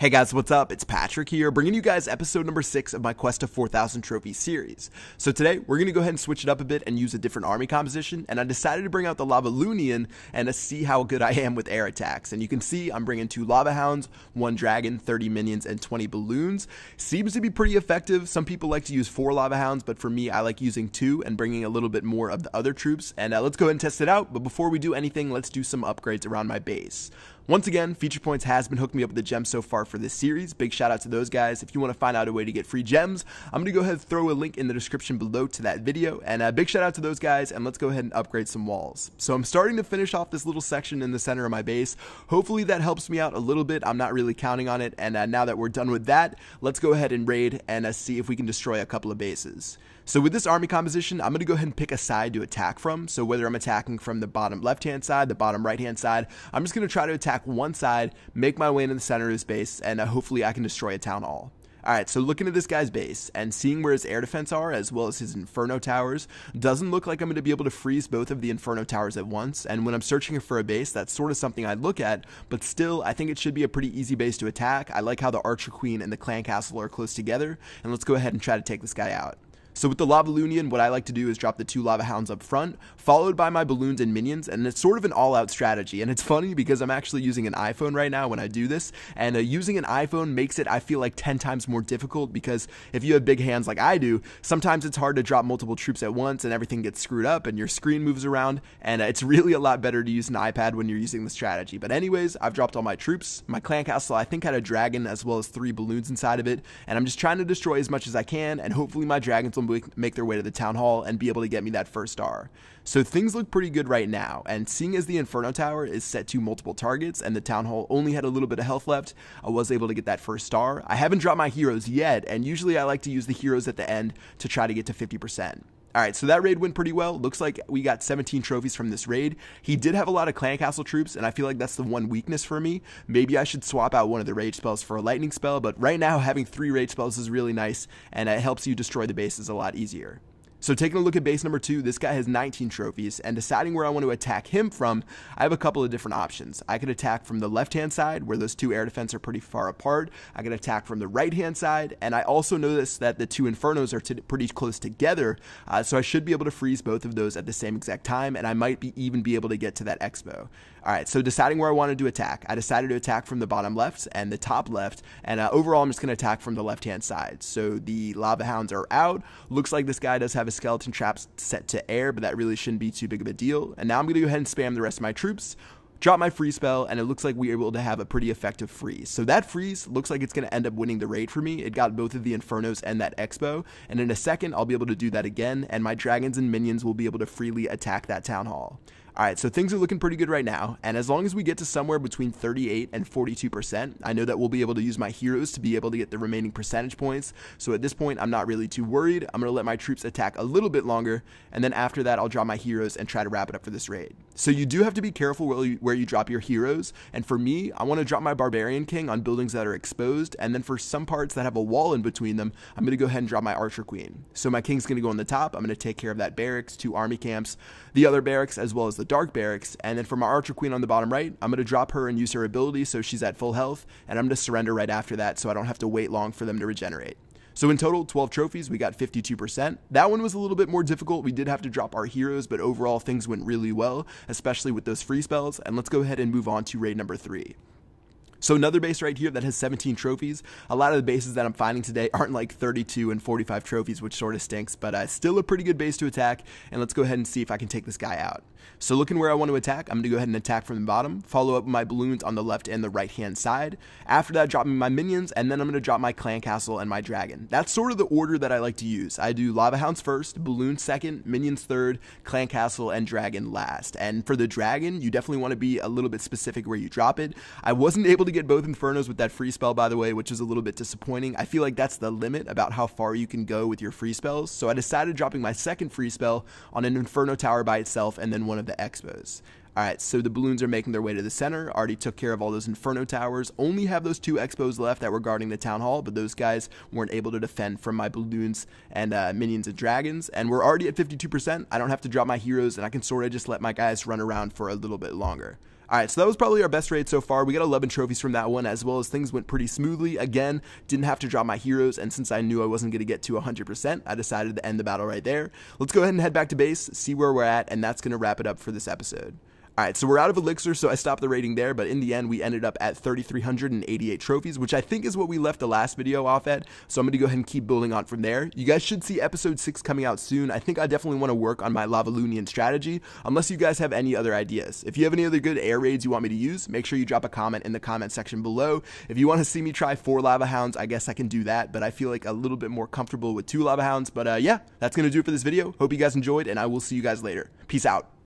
Hey guys, what's up? It's Patrick here, bringing you guys episode number 6 of my Quest to 4,000 Trophies series. So today, we're going to go ahead and switch it up a bit and use a different army composition, and I decided to bring out the Lavaloonion and to see how good I am with air attacks. And you can see I'm bringing 2 Lava Hounds, 1 Dragon, 30 Minions, and 20 Balloons. Seems to be pretty effective. Some people like to use 4 Lava Hounds, but for me, I like using 2 and bringing a little bit more of the other troops. And let's go ahead and test it out, but before we do anything, let's do some upgrades around my base. Once again, Feature Points has been hooking me up with the gems so far for this series. Big shout out to those guys. If you want to find out a way to get free gems, I'm going to go ahead and throw a link in the description below to that video. And big shout out to those guys, and let's go ahead and upgrade some walls. So I'm starting to finish off this little section in the center of my base. Hopefully that helps me out a little bit. I'm not really counting on it. And now that we're done with that, let's go ahead and raid and see if we can destroy a couple of bases. So with this army composition, I'm going to go ahead and pick a side to attack from. So whether I'm attacking from the bottom left-hand side, the bottom right-hand side, I'm just going to try to attack one side, make my way into the center of his base, and hopefully I can destroy a town hall. Alright, so looking at this guy's base and seeing where his air defense are as well as his inferno towers, doesn't look like I'm going to be able to freeze both of the inferno towers at once. And when I'm searching for a base, that's sort of something I'd look at, but still I think it should be a pretty easy base to attack. I like how the Archer Queen and the Clan Castle are close together, and let's go ahead and try to take this guy out. So with the Lavaloonion, what I like to do is drop the 2 Lava Hounds up front, followed by my Balloons and Minions, and it's sort of an all-out strategy. And it's funny because I'm actually using an iPhone right now when I do this, and using an iPhone makes it, I feel like, 10 times more difficult because if you have big hands like I do, sometimes it's hard to drop multiple troops at once and everything gets screwed up and your screen moves around, and it's really a lot better to use an iPad when you're using the strategy. But anyways, I've dropped all my troops. My Clan Castle, I think, had a Dragon as well as 3 Balloons inside of it, and I'm just trying to destroy as much as I can, and hopefully my Dragons will make their way to the town hall and be able to get me that first star. So things look pretty good right now, and seeing as the Inferno Tower is set to multiple targets and the town hall only had a little bit of health left, I was able to get that first star. I haven't dropped my heroes yet, and usually I like to use the heroes at the end to try to get to 50%. Alright, so that raid went pretty well. Looks like we got 17 trophies from this raid. He did have a lot of Clan Castle troops, and I feel like that's the one weakness for me. Maybe I should swap out one of the rage spells for a lightning spell, but right now having 3 rage spells is really nice, and it helps you destroy the bases a lot easier. So taking a look at base number 2, this guy has 19 trophies, and deciding where I want to attack him from, I have a couple of different options. I could attack from the left-hand side, where those 2 air defense are pretty far apart. I could attack from the right-hand side, and I also noticed that the 2 Infernos are pretty close together, so I should be able to freeze both of those at the same exact time, and I might even be able to get to that expo. Alright, so deciding where I wanted to attack, I decided to attack from the bottom left and the top left, and overall I'm just going to attack from the left-hand side. So the Lava Hounds are out. Looks like this guy does have a skeleton trap set to air, but that really shouldn't be too big of a deal. And now I'm going to go ahead and spam the rest of my troops, drop my freeze spell, and it looks like we were able to have a pretty effective freeze. So that freeze looks like it's going to end up winning the raid for me. It got both of the Infernos and that Expo, and in a second I'll be able to do that again, and my Dragons and Minions will be able to freely attack that Town Hall. Alright, so things are looking pretty good right now, and as long as we get to somewhere between 38 and 42%, I know that we'll be able to use my heroes to be able to get the remaining percentage points, so at this point I'm not really too worried. I'm going to let my troops attack a little bit longer, and then after that I'll drop my heroes and try to wrap it up for this raid. So you do have to be careful where you drop your heroes, and for me, I want to drop my Barbarian King on buildings that are exposed, and then for some parts that have a wall in between them, I'm going to go ahead and drop my Archer Queen. So my King's going to go on the top. I'm going to take care of that barracks, 2 army camps, the other barracks, as well as the Dark Barracks, and then for my Archer Queen on the bottom right, I'm going to drop her and use her ability so she's at full health, and I'm going to surrender right after that so I don't have to wait long for them to regenerate. So in total, 12 trophies, we got 52%. That one was a little bit more difficult. We did have to drop our heroes, but overall things went really well, especially with those free spells, and let's go ahead and move on to raid number 3. So another base right here that has 17 trophies. A lot of the bases that I'm finding today aren't like 32 and 45 trophies, which sort of stinks, but still a pretty good base to attack, and let's go ahead and see if I can take this guy out. So looking where I want to attack, I'm going to go ahead and attack from the bottom, follow up with my Balloons on the left and the right hand side. After that, dropping my Minions, and then I'm going to drop my Clan Castle and my Dragon. That's sort of the order that I like to use. I do Lava Hounds first, Balloons second, Minions third, Clan Castle and Dragon last. And for the Dragon, you definitely want to be a little bit specific where you drop it. I wasn't able to get both Infernos with that free spell, by the way, which is a little bit disappointing. I feel like that's the limit about how far you can go with your free spells, so I decided dropping my second free spell on an Inferno Tower by itself and then one of the Expos. Alright, so the Balloons are making their way to the center. Already took care of all those Inferno Towers. Only have those 2 Expos left that were guarding the Town Hall, but those guys weren't able to defend from my Balloons and Minions and Dragons. And we're already at 52%. I don't have to drop my heroes, and I can sort of just let my guys run around for a little bit longer. Alright, so that was probably our best raid so far. We got 11 trophies from that one, as well as things went pretty smoothly. Again, didn't have to drop my heroes, and since I knew I wasn't going to get to 100%, I decided to end the battle right there. Let's go ahead and head back to base, see where we're at, and that's going to wrap it up for this episode. Alright, so we're out of elixir, so I stopped the rating there, but in the end, we ended up at 3,388 trophies, which I think is what we left the last video off at, so I'm going to go ahead and keep building on from there. You guys should see episode 6 coming out soon. I think I definitely want to work on my Lavaloonion strategy, unless you guys have any other ideas. If you have any other good air raids you want me to use, make sure you drop a comment in the comment section below. If you want to see me try 4 lava hounds, I guess I can do that, but I feel like a little bit more comfortable with 2 lava hounds. But yeah, that's going to do it for this video. Hope you guys enjoyed, and I will see you guys later. Peace out.